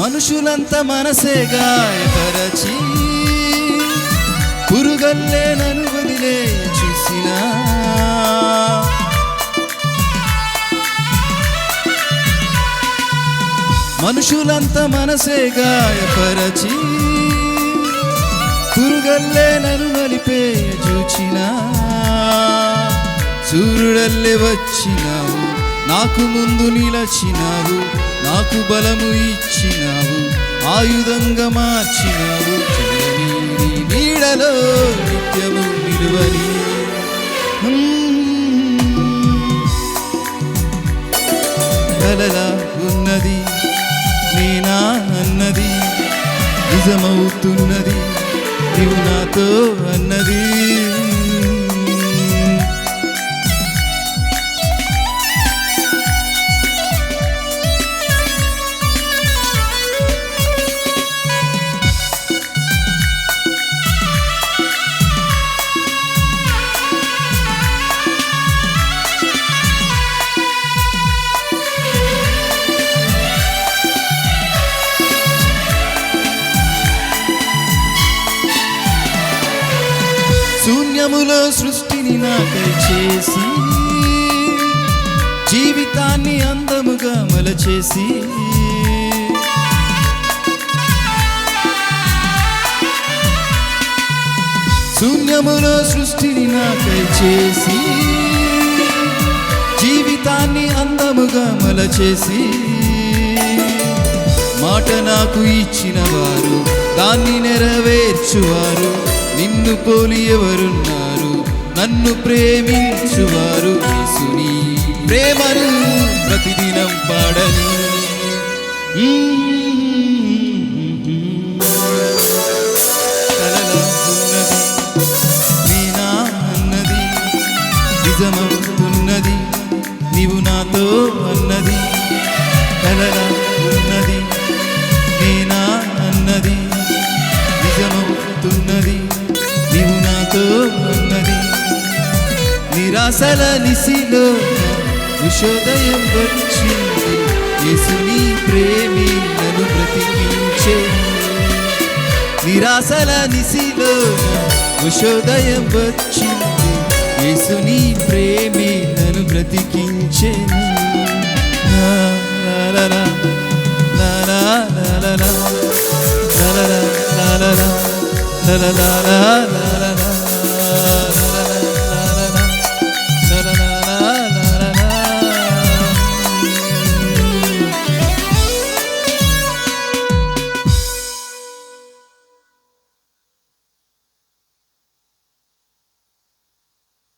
మనుషులంత మనసే గాయపరచి పురుగల్లే నన్ను వదిలే చూసినా మనుషులంత మనసే గాయపరచి పురుగల్లే నన్ను నలిపే చూచినా సూర్యుడల్లే వచ్చినావు నాకు ముందు నిలచినావు నాకు బలము ఇచ్చినావు ఆయుధంగా మార్చినావు చల్లని నీడలో నిత్యము నిలువని కలలా ఉన్నది నేనా అన్నది నిజమవుతున్నది నీవు నాతో అన్నది శూన్యములో సృష్టిని నాకై చేసి జీవితాన్ని అందముగా మలచేసి శూన్యములో సృష్టిని నాకై చేసి జీవితాన్ని అందముగా మలచేసి మాట నాకు ఇచ్చిన వారు దాన్ని నెరవేర్చువారు నిన్ను పోలి ఎవరున్నారు నన్ను ప్రేమించువారు యేసుని ప్రేమను ప్రతిదినం పాడని కలలా ఉన్నది నేనా అన్నది నిజమవుతున్నది నీవు నాతో అన్నది కలలా ఉన్నది నేనా అన్నది నిజమవుతున్నది నీవు నాతో ఉన్నది నిరాశల నిసిలో ఉషోదయం వచ్చింది యేసుని ప్రేమి నన్ను బ్రతికించే నిరాశల నిసిలో ఉషోదయం వచ్చింది యేసుని ప్రేమి నన్ను బ్రతికించెను లా లా లా లా లా లా లా లా లా లా లా లా లా లా లా